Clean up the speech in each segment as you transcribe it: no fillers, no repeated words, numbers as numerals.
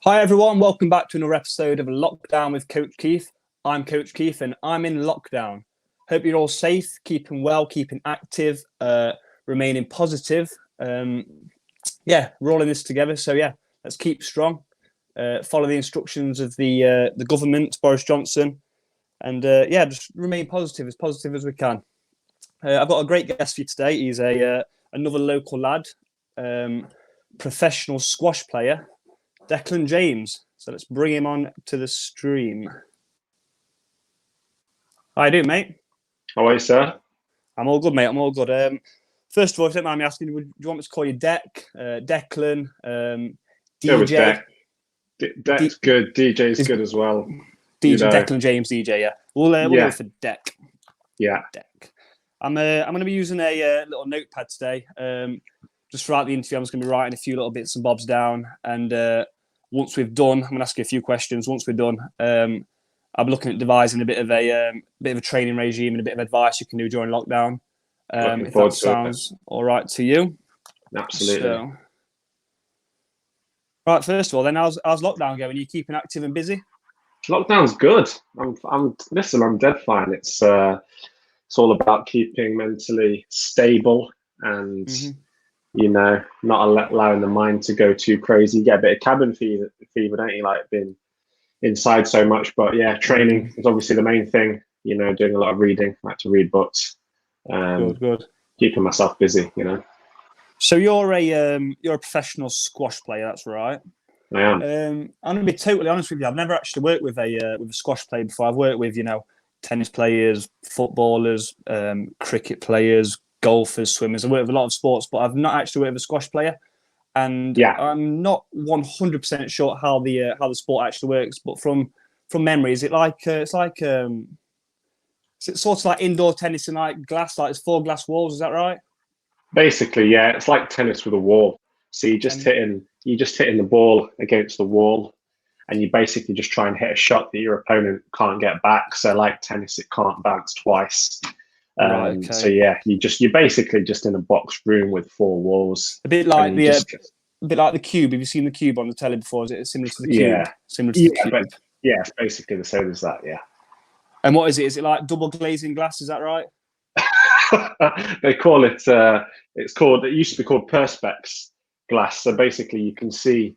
Hi everyone, welcome back to another episode of Lockdown with Coach Keith. I'm Coach Keith and I'm in lockdown. Hope you're all safe, keeping well, keeping active, remaining positive. We're all in this together. So let's keep strong. Follow the instructions of the government, Boris Johnson, and just remain positive as we can. I've got a great guest for you today. He's another local lad, professional squash player, Dec James. So let's bring him on to the stream. How you doing, mate? How are you, sir? I'm all good, mate. I'm all good. First of all, if you don't mind me asking, do you want me to call you Dec, Declan, DJ? Dec's good. DJ's good as well. DJ, Dec James, DJ. Yeah, we'll go for Dec. Yeah, Dec. I'm going to be using a little notepad today. Just throughout the interview, I'm just going to be writing a few little bits and bobs down, and once we've done, I'm going to ask you a few questions. Once we're done, I'm looking at devising a bit of a training regime and a bit of advice you can do during lockdown. If that sounds all right to you. Absolutely. So, right, first of all, then how's lockdown going? Are you keeping active and busy? Lockdown's good. I'm dead fine. It's all about keeping mentally stable and not allowing the mind to go too crazy. You get a bit of cabin fever, don't you? Like being inside so much. But yeah, training is obviously the main thing. Doing a lot of reading. I like to read books. Good. Keeping myself busy. So you're a professional squash player. That's right. I am. I'm gonna be totally honest with you. I've never actually worked with a squash player before. I've worked with tennis players, footballers, cricket players, golfers, swimmers. I work with a lot of sports, but I've not actually worked with a squash player, and I'm not 100% sure how the sport actually works. But from memory, is it like is it sort of like indoor tennis and like glass, like it's 4 glass walls? Is that right? Basically, yeah, it's like tennis with a wall. So you're just hitting the ball against the wall, and you basically just try and hit a shot that your opponent can't get back. So like tennis, it can't bounce twice. Right, okay. So yeah, you're basically just in a box room with 4 walls. A bit like the cube. Have you seen the cube on the telly before? Is it similar to the cube? Yeah, similar to the cube. But yeah, it's basically the same as that. Yeah. And what is it? Is it like double glazing glass? Is that right? They call it. It used to be called perspex glass. So basically, you can see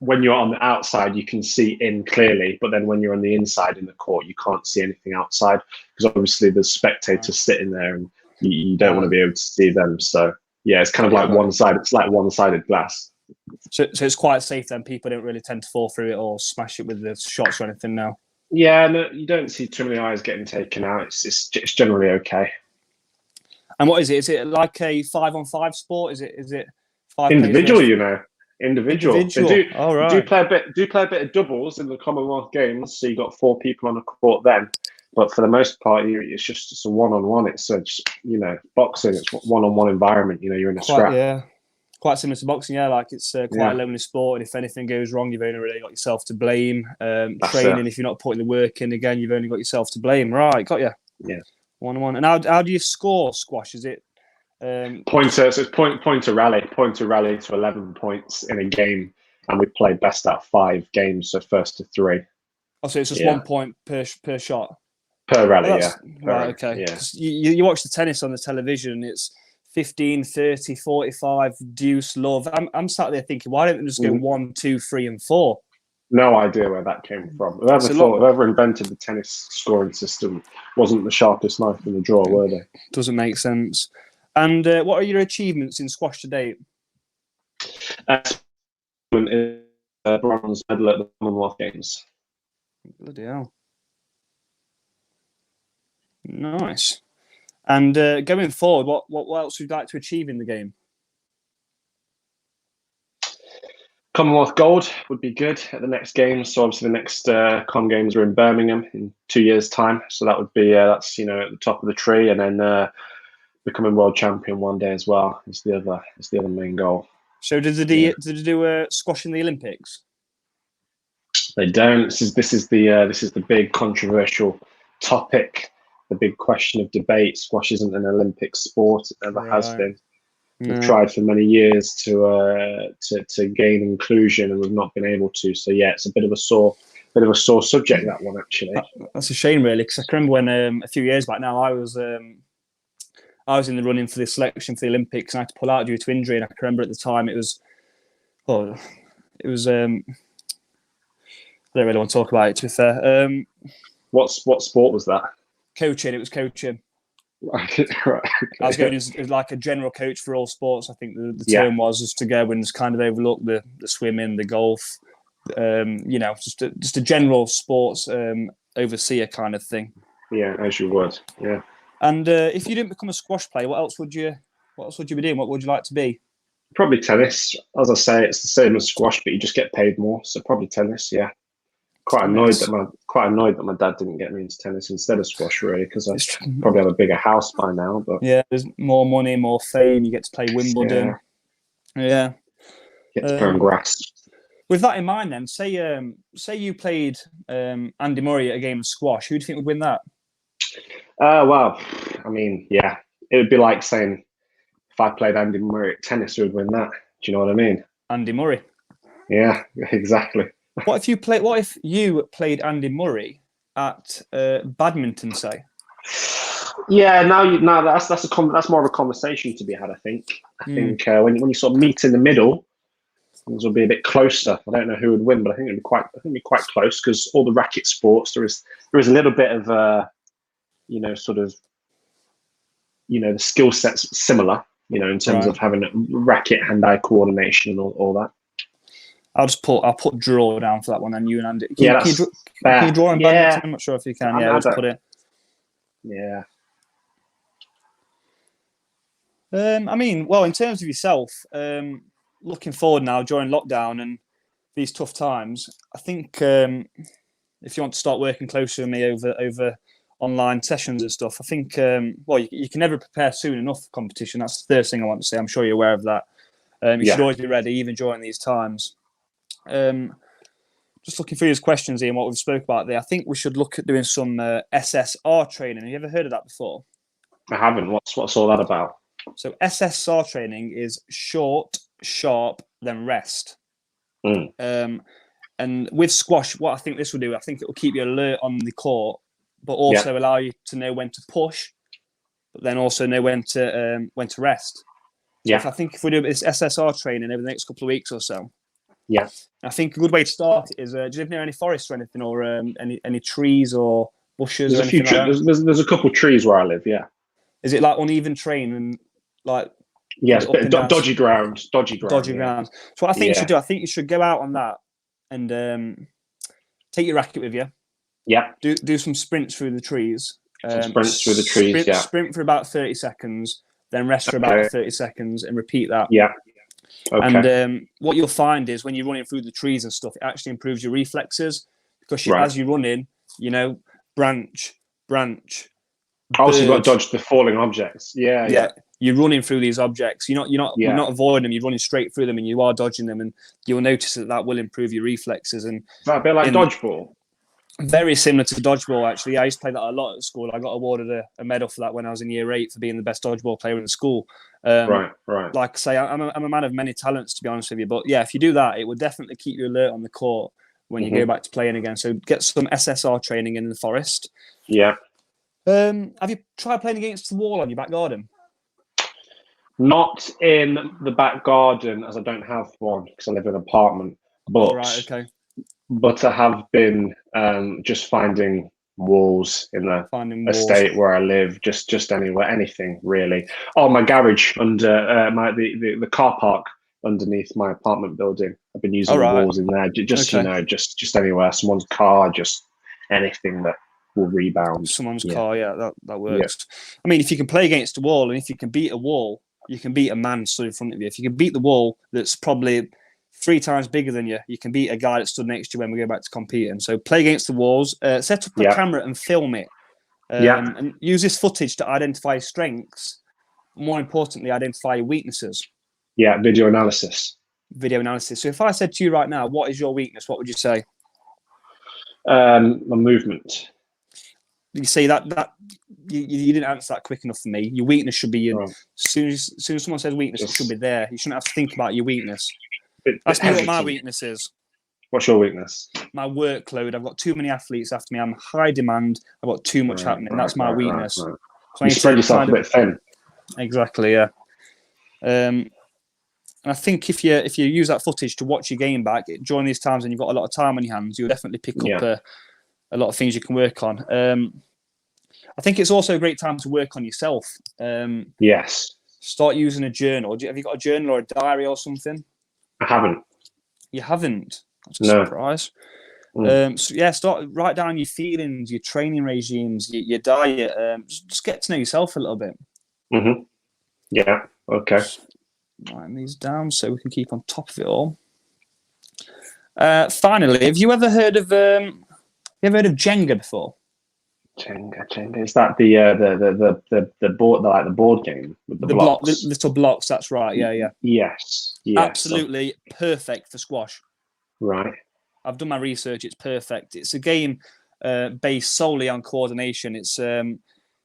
when you're on the outside, you can see in clearly, but then when you're on the inside in the court, you can't see anything outside because obviously there's spectators sitting there, and you don't want to be able to see them. So yeah, it's kind of like one-sided. It's like one-sided glass. So it's quite safe then. People don't really tend to fall through it or smash it with the shots or anything now. Yeah, no, you don't see too many eyes getting taken out. It's generally okay. And what is it? Is it like a 5-on-5 sport? Is it 5 individual? Individual. They All right. do play a bit of doubles in the Commonwealth Games, so you got 4 people on a court then. But for the most part, it's a one-on-one. It's boxing. It's one-on-one environment. You're in a scrap. Yeah. Quite similar to boxing, yeah. Like it's quite a lonely sport, and if anything goes wrong, you've only really got yourself to blame. Training, if you're not putting the work in, again, you've only got yourself to blame. Right, got you. Yeah. 1-1. And how do you score squash? Is it pointer? So it's pointer rally to 11 points in a game, and we play best out of 5 games, so first to 3. Oh, so it's just 1 point per shot per rally. Right, okay. Yeah. You watch the tennis on the television, it's 15, 30, 45, deuce, love. I'm sat there thinking, why don't they just go 1, 2, 3, and 4? No idea where that came from. Whoever invented the tennis scoring system wasn't the sharpest knife in the drawer, were they? Doesn't make sense. And what are your achievements in squash to date? Bronze medal at the Commonwealth Games. Bloody hell. Nice. And going forward, what else would you like to achieve in the game? Commonwealth gold would be good at the next games. So obviously the next Com Games are in Birmingham in 2 years' time. So that would be that's at the top of the tree, and then becoming world champion one day as well is the other main goal. So did they do squash in the Olympics? They don't. This is the big controversial topic. The big question of debate. Squash isn't an Olympic sport. It never has been. We've No. tried for many years to gain inclusion, and we've not been able to. So yeah, it's a bit of a sore subject, that one, actually. That's a shame, really, because I can remember when a few years back now I was in the running for the selection for the Olympics, and I had to pull out due to injury. And I can remember at the time it was I don't really want to talk about it, to be fair. What sport was that? Coaching. It was coaching. Right. Okay. I was going as like a general coach for all sports. I think the term was just to go and just kind of overlook the swimming, the golf, just a general sports overseer kind of thing. Yeah, as you would. Yeah. And if you didn't become a squash player, what else would you be doing? What would you like to be? Probably tennis. As I say, it's the same as squash, but you just get paid more. So probably tennis. Yeah. Quite annoyed that my dad didn't get me into tennis instead of squash, really, because I probably have a bigger house by now. But yeah, there's more money, more fame. You get to play Wimbledon. Yeah. Get to play on grass. With that in mind, then, say you played Andy Murray at a game of squash. Who do you think would win that? Well, I mean, yeah, it would be like saying if I played Andy Murray at tennis, who would win that? Do you know what I mean? Andy Murray. Yeah, exactly. What if you played Andy Murray at badminton, say? Yeah, now that's more of a conversation to be had. I think when you sort of meet in the middle, things will be a bit closer. I don't know who would win, but I think it'd be quite close, because all the racket sports there is a little bit of the skill sets similar, in terms of having racket hand-eye coordination and all that. I'll put draw down for that one, and you and Andy. Can you draw in badminton? I'm not sure if you can. Yeah, I'll just put it. Yeah. I mean, well, in terms of yourself, looking forward now during lockdown and these tough times, I think if you want to start working closer with me over online sessions and stuff, I think you can never prepare soon enough for competition. That's the first thing I want to say. I'm sure you're aware of that. You should always be ready, even during these times. Just looking through his questions here and what we've spoke about there, I think we should look at doing some SSR training. Have you ever heard of that before? I haven't. What's all that about? So SSR training is short, sharp, then rest. And with squash, what I think this will do, I think it will keep you alert on the court, but also allow you to know when to push, but then also know when to rest. So if we do this SSR training over the next couple of weeks or so, I think a good way to start is, do you live near any forests or anything, or any trees or bushes? There's or anything like that? There's a couple of trees where I live. Yeah. Is it like uneven terrain and like? Yes, but dodgy ground. Dodgy ground. So what I think you should do, I think you should go out on that and take your racket with you. Yeah. Do some sprints through the trees. Sprint for about 30 seconds, then rest for about 30 seconds, and repeat that. Yeah. Okay. And what you'll find is when you're running through the trees and stuff, it actually improves your reflexes, because as you're running, branch. Also, you've got to dodge the falling objects. Yeah. You're running through these objects. You're not avoiding them. You're running straight through them, and you are dodging them. And you'll notice that will improve your reflexes. And is that a bit like dodgeball? Very similar to dodgeball, actually. I used to play that a lot at school. I got awarded a medal for that when I was in year 8 for being the best dodgeball player in the school. Right. Like I say, I'm a man of many talents, to be honest with you. But yeah, if you do that, it will definitely keep you alert on the court when you go back to playing again. So get some SSR training in the forest. Yeah. Have you tried playing against the wall on your back garden? Not in the back garden, as I don't have one because I live in an apartment. But I have been just finding walls in the estate where I live, just anywhere, anything really. Oh, my garage under the car park underneath my apartment building. I've been using walls in there, just anywhere. Someone's car, just anything that will rebound. Someone's car, that works. Yeah. I mean, if you can play against a wall, and if you can beat a wall, you can beat a man stood in front of you. If you can beat the wall that's probably 3 times bigger than you, you can beat a guy that stood next to you when we go back to competing. So play against the walls, set up a camera and film it. And use this footage to identify strengths. More importantly, identify your weaknesses. Yeah, video analysis. So if I said to you right now, what is your weakness? What would you say? My movement. you say that you didn't answer that quick enough for me. Your weakness should be your. Right. As soon as someone says weakness, it should be there. You shouldn't have to think about your weakness. Ask me what my weakness is. What's your weakness? My workload. I've got too many athletes after me. I'm high demand. I've got too much happening. That's my weakness. Right. So you spread yourself a bit thin. Exactly, yeah. And I think if you use that footage to watch your game back during these times and you've got a lot of time on your hands, you'll definitely pick up a lot of things you can work on. I think it's also a great time to work on yourself. Yes. Start using a journal. Have you got a journal or a diary or something? I haven't. You haven't? That's a surprise. So write down your feelings, your training regimes, your diet. Just get to know yourself a little bit. Mm-hmm. Yeah. Okay. Just writing these down so we can keep on top of it all. Finally, have you ever heard of Jenga before? Jenga. Is that the board, like the board game with the blocks? The little blocks. That's right. Yeah. Yes. Absolutely perfect for squash. Right. I've done my research. It's perfect. It's a game based solely on coordination.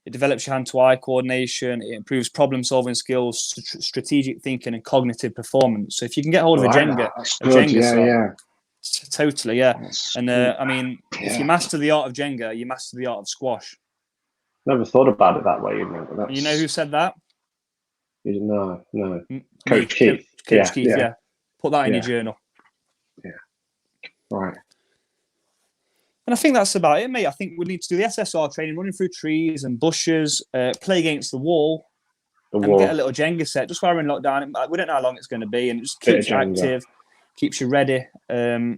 It develops your hand-to-eye coordination. It improves problem-solving skills, strategic thinking, and cognitive performance. So if you can get hold of a Jenga set, totally, yeah. And I mean, if you master the art of Jenga, you master the art of squash. Never thought about it that way. You know who said that? No. Coach Keith. Coach Keith. Yeah. Put that in your journal. Yeah. Right. And I think that's about it, mate. I think we need to do the SSR training, running through trees and bushes, play against the wall, and get a little Jenga set. Just while we're in lockdown, we don't know how long it's going to be, and it just keeps you active, keeps you ready. I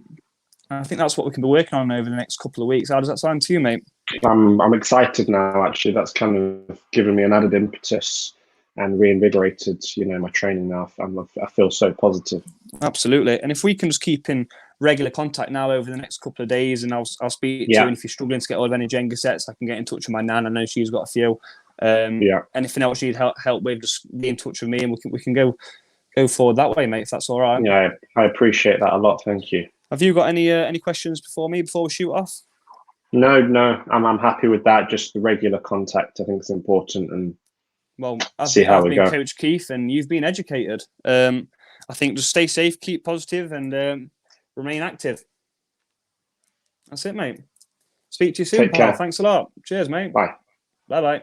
think that's what we can be working on over the next couple of weeks. How does that sound to you, mate? I'm excited now. Actually, that's kind of given me an added impetus and reinvigorated, my training now. I feel so positive. Absolutely. And if we can just keep in regular contact now over the next couple of days, and I'll speak to you. And if you're struggling to get hold of any Jenga sets, I can get in touch with my nan. I know she's got a few. Anything else you'd help with, just be in touch with me, and we can go forward that way, mate. If that's all right. Yeah, I appreciate that a lot. Thank you. Have you got any questions before we shoot off? No. I'm happy with that. Just the regular contact, I think, is important, and I've been Coach Keith, and you've been educated. I think just stay safe, keep positive, and remain active. That's it, mate. Speak to you soon, pal. Thanks a lot. Cheers, mate. Bye. Bye-bye.